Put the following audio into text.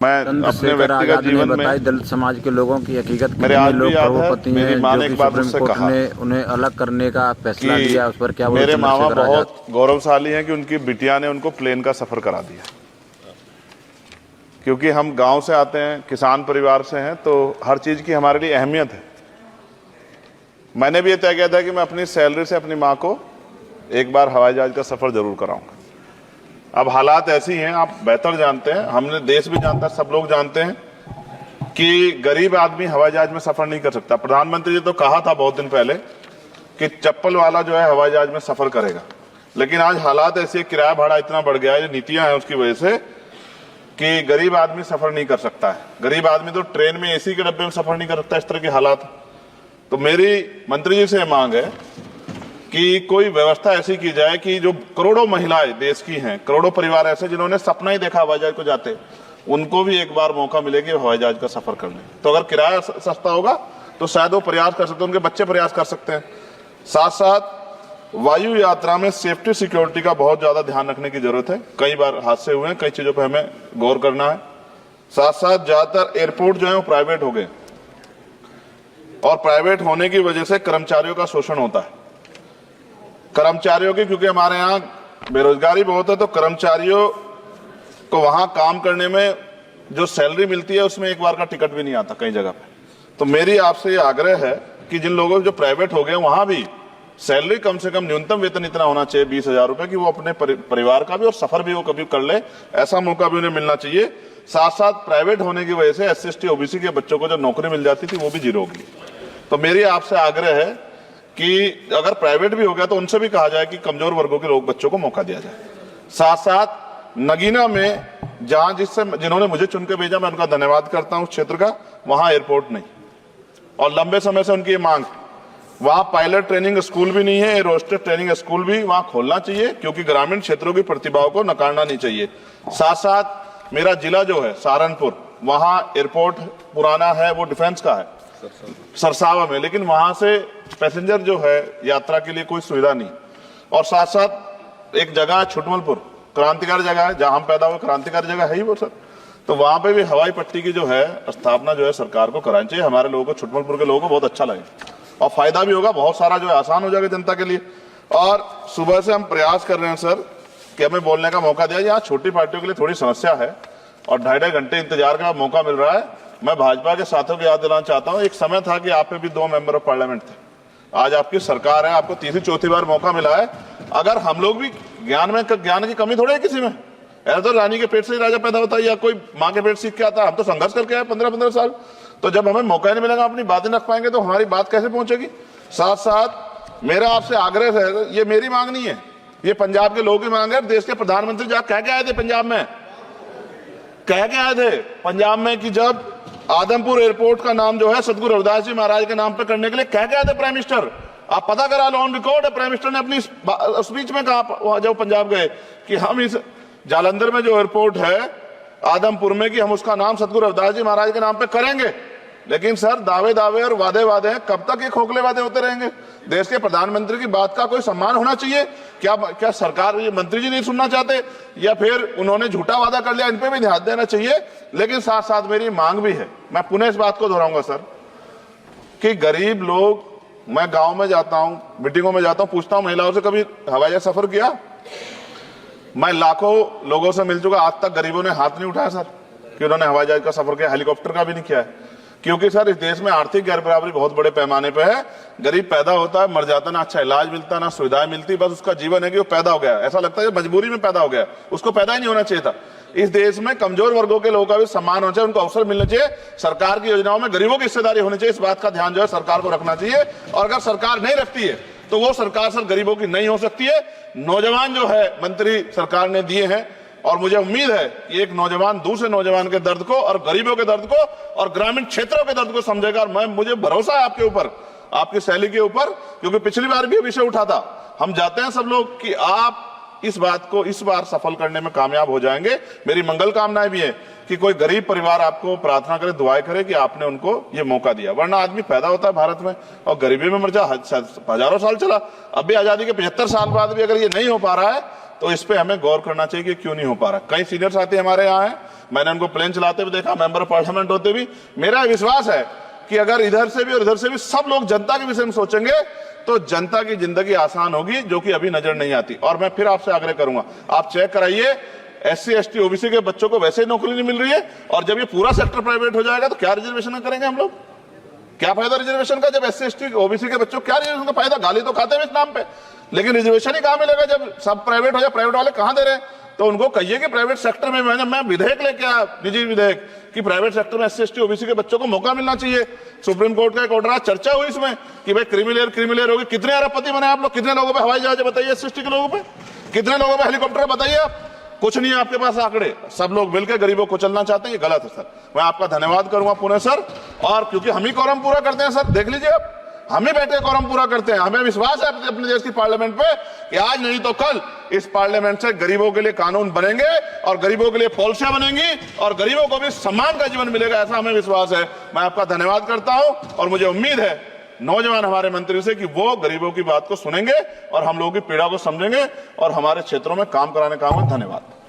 मैं अपने व्यक्तिगत जीवन में दलित समाज के लोगों की हकीकत मेरे आज भी याद है, करोड़पति मेरी हैं माँ ने जो एक कि बार सुप्रीम मुझसे कोर्ट कहा ने उन्हें अलग करने का फैसला लिया। उस पर क्या मेरे मामा चंद्रशेखर आजाद? बहुत गौरवशाली हैं कि उनकी बिटिया ने उनको प्लेन का सफर करा दिया, क्योंकि हम गांव से आते हैं, किसान परिवार से हैं, तो हर चीज की हमारे लिए अहमियत है। मैंने भी ये तय किया था कि मैं अपनी सैलरी से अपनी माँ को एक बार हवाई जहाज का सफर जरूर कराऊंगा। अब हालात ऐसी हैं, आप बेहतर जानते हैं, हमने देश भी जानता है, सब लोग जानते हैं कि गरीब आदमी हवाई जहाज में सफर नहीं कर सकता। प्रधानमंत्री जी तो कहा था बहुत दिन पहले कि चप्पल वाला जो है हवाई जहाज में सफर करेगा, लेकिन आज हालात ऐसे, किराया भाड़ा इतना बढ़ गया है, जो नीतियां हैं उसकी वजह से, कि गरीब आदमी सफर नहीं कर सकता है। गरीब आदमी तो ट्रेन में एसी के डब्बे में सफर नहीं कर सकता, इस तरह के हालात। तो मेरी मंत्री जी से मांग है कि कोई व्यवस्था ऐसी की जाए कि जो करोड़ों महिलाएं देश की हैं, करोड़ों परिवार ऐसे जिन्होंने सपना ही देखा हवाई जहाज को जाते, उनको भी एक बार मौका मिले कि हवाई जहाज का सफर कर लें। तो अगर किराया सस्ता होगा तो शायद वो प्रयास कर सकते हैं, उनके बच्चे प्रयास कर सकते हैं। साथ साथ वायु यात्रा में सेफ्टी सिक्योरिटी का बहुत ज्यादा ध्यान रखने की जरूरत है। कई बार हादसे हुए हैं, कई चीजों पर हमें गौर करना है। साथ साथ ज्यादातर एयरपोर्ट जो है वो प्राइवेट हो गए, और प्राइवेट होने की वजह से कर्मचारियों का शोषण होता है। कर्मचारियों की, क्योंकि हमारे यहाँ बेरोजगारी बहुत है, तो कर्मचारियों को वहां काम करने में जो सैलरी मिलती है उसमें एक बार का टिकट भी नहीं आता कई जगह पे। तो मेरी आपसे ये आग्रह है कि जिन लोगों जो प्राइवेट हो गए वहां भी सैलरी कम से कम न्यूनतम वेतन इतना होना चाहिए 20,000 रुपए, कि वो अपने परिवार का भी और सफर भी वो कभी कर ले, ऐसा मौका भी उन्हें मिलना चाहिए। साथ साथ प्राइवेट होने की वजह से SC/ST OBC के बच्चों को जो नौकरी मिल जाती थी वो भी जीरो होगी। तो मेरी आपसे आग्रह है कि अगर प्राइवेट भी हो गया तो उनसे भी कहा जाए कि कमजोर वर्गों के लोग बच्चों को मौका दिया जाए। साथ साथ नगीना में जहां जिन्होंने मुझे चुन के भेजा, मैं उनका धन्यवाद करता हूं उस क्षेत्र का, वहां एयरपोर्ट नहीं, और लंबे समय से उनकी ये मांग, वहां पायलट ट्रेनिंग स्कूल भी नहीं है, एरोस्टेस ट्रेनिंग स्कूल भी वहां खोलना चाहिए, क्योंकि ग्रामीण क्षेत्रों की प्रतिभाओं को नकारना नहीं चाहिए। साथ साथ मेरा जिला जो है सहारनपुर, वहां एयरपोर्ट पुराना है, वो डिफेंस का है सरसावा में, लेकिन वहां से पैसेंजर जो है यात्रा के लिए कोई सुविधा नहीं। और साथ साथ एक जगह है छुटमलपुर, क्रांतिकारी जगह है, जहां हम पैदा हुए, क्रांतिकारी जगह है ही वो सर। तो वहां पे भी हवाई पट्टी की जो है स्थापना जो है सरकार को करानी चाहिए। हमारे लोगों को, छुटमलपुर के लोगों को बहुत अच्छा लगे और फायदा भी होगा, बहुत सारा जो है आसान हो जाएगा जनता के लिए। और सुबह से हम प्रयास कर रहे हैं सर कि हमें बोलने का मौका दिया। यहाँ छोटी पार्टियों के लिए थोड़ी समस्या है और 2.5 घंटे इंतजार का मौका मिल रहा है। मैं भाजपा के साथियों को याद दिलाना चाहता हूं, एक समय था कि आप पे भी 2 मेंबर ऑफ पार्लियामेंट थे, आज आपकी सरकार है, आपको तीसरी चौथी बार मौका मिला है। अगर हम लोग भी ज्ञान की कमी थोड़ी है किसी में, ऐसा तो रानी के पेट से ही राजा पैदा होता है या कोई माँ के पेट सीख के आता है। हम तो संघर्ष करके आए 15-15 साल, तो जब हमें मौका नहीं मिलेगा, अपनी बातें रख पाएंगे, तो हमारी बात कैसे पहुंचेगी। साथ साथ मेरा आपसे आग्रह है, ये मेरी मांग नहीं है, ये पंजाब के लोगों की मांग है। देश के प्रधानमंत्री जब कह के आए थे पंजाब में, कह के आए थे पंजाब में कि जब आदमपुर एयरपोर्ट का नाम जो है सतगुरु रविदास जी महाराज के नाम पर करने के लिए कह के आए थे प्राइम मिनिस्टर। आप पता करा लो, ऑन रिकॉर्ड है, प्राइम मिनिस्टर ने अपनी स्पीच में कहा जब पंजाब गए कि हम इस जालंधर में जो एयरपोर्ट है आदमपुर में, कि हम उसका नाम सतगुरु रविदास जी महाराज के नाम पे करेंगे। लेकिन सर दावे और वादे हैं, कब तक ये खोखले वादे होते रहेंगे। देश के प्रधानमंत्री की बात का कोई सम्मान होना चाहिए। क्या सरकार, ये मंत्री जी नहीं सुनना चाहते, या फिर उन्होंने झूठा वादा कर लिया, इन पे भी ध्यान देना चाहिए। लेकिन साथ साथ मेरी मांग भी है, मैं पुनः इस बात को दोहराऊंगा सर, कि गरीब लोग, मैं गांव में जाता हूं, मीटिंगों में जाता हूं, पूछता हूं महिलाओं से, कभी हवाई जहाज सफर किया? मैं लाखों लोगों से मिल चुका, आज तक गरीबों ने हाथ नहीं उठाया सर कि उन्होंने हवाई जहाज का सफर किया, हेलीकॉप्टर का भी नहीं किया है। क्योंकि सर इस देश में आर्थिक गैर बराबरी बहुत बड़े पैमाने पे है। गरीब पैदा होता है, मर जाता, ना अच्छा इलाज मिलता, ना सुविधाएं मिलती, बस उसका जीवन है कि वो पैदा हो गया, ऐसा लगता है मजबूरी में पैदा हो गया, उसको पैदा ही नहीं होना चाहिए था। इस देश में कमजोर वर्गों के लोगों का भी सम्मान होना चाहिए, उनको अवसर मिलना चाहिए। सरकार की योजनाओं में गरीबों की हिस्सेदारी होनी चाहिए, इस बात का ध्यान जो है सरकार को रखना चाहिए। और अगर सरकार नहीं रखती है तो वो सरकार सर गरीबों की नहीं हो सकती है। नौजवान जो है मंत्री सरकार ने दिए हैं, और मुझे उम्मीद है कि एक नौजवान दूसरे नौजवान के दर्द को और गरीबों के दर्द को और ग्रामीण क्षेत्रों के दर्द को समझेगा। और मुझे भरोसा है आपके ऊपर, आपकी शैली के ऊपर, क्योंकि पिछली बार भी विषय उठा था। हम जाते हैं सब लोग कि आप इस बात को इस बार सफल करने में कामयाब हो जाएंगे। मेरी मंगल कामनाएं भी है कि कोई गरीब परिवार आपको प्रार्थना करे, दुआएं करे कि आपने उनको ये मौका दिया। वरना आदमी पैदा होता है भारत में और गरीबी में मर जा, हजारों साल चला, अब भी आजादी के 75 साल बाद भी अगर ये नहीं हो पा रहा है तो इस पे हमें गौर करना चाहिए कि क्यों नहीं हो पा रहा। कई सीनियर साथी हमारे यहाँ हैं, मैंने उनको प्लेन चलाते हुए देखा, मेंबर ऑफ पार्लियामेंट होते भी। मेरा विश्वास है कि अगर इधर से भी और इधर से भी सब लोग जनता के विषय में सोचेंगे तो जनता की जिंदगी आसान होगी, जो कि अभी नजर नहीं आती। और मैं फिर आपसे आग्रह करूंगा, आप चेक कराइए, SC ST OBC के बच्चों को वैसे ही नौकरी नहीं मिल रही है, और जब ये पूरा सेक्टर प्राइवेट हो जाएगा तो क्या रिजर्वेशन करेंगे हम लोग? क्या फायदा रिजर्वेशन का जब SC ST OBC के बच्चों, क्या रिजर्वेशन का फायदा? गाली तो खाते हैं इस नाम पे, लेकिन रिजर्वेशन ही कहां मिलेगा जब सब प्राइवेट हो जाए? प्राइवेट वाले कहां दे रहे हैं? तो उनको कहिए कि प्राइवेट सेक्टर में मैं विधेयक लेके आया, निजी विधेयक, कि प्राइवेट सेक्टर में SC ST OBC के बच्चों को मौका मिलना चाहिए। सुप्रीम कोर्ट का एक ऑर्डर, आज चर्चा हुई इसमें कि भाई क्रिमिलेयर होगी। कितने अरबपति बने आप लोग? कितने लोगों पे हवाई जहाज बताइए? SC ST के लोगों पे कितने लोगों पे हेलीकॉप्टर बताइए? आप कुछ नहीं है आपके पास आंकड़े। सब लोग मिलकर गरीबों को चलना चाहते हैं, ये गलत है सर। मैं आपका धन्यवाद करूंगा पुनः सर, और क्योंकि हम ही कोरम पूरा करते हैं सर, देख लीजिए आप, हम ही बैठे कोरम पूरा करते हैं। हमें विश्वास है अपने देश की पार्लियामेंट पे कि आज नहीं तो कल इस पार्लियामेंट से गरीबों के लिए कानून बनेंगे और गरीबों के लिए पॉलिसियां बनेंगी और गरीबों को भी सम्मान का जीवन मिलेगा, ऐसा हमें विश्वास है। मैं आपका धन्यवाद करता हूं और मुझे उम्मीद है नौजवान हमारे मंत्री से कि वो गरीबों की बात को सुनेंगे और हम लोगों की पीड़ा को समझेंगे और हमारे क्षेत्रों में काम कराने का आऊंगा। धन्यवाद।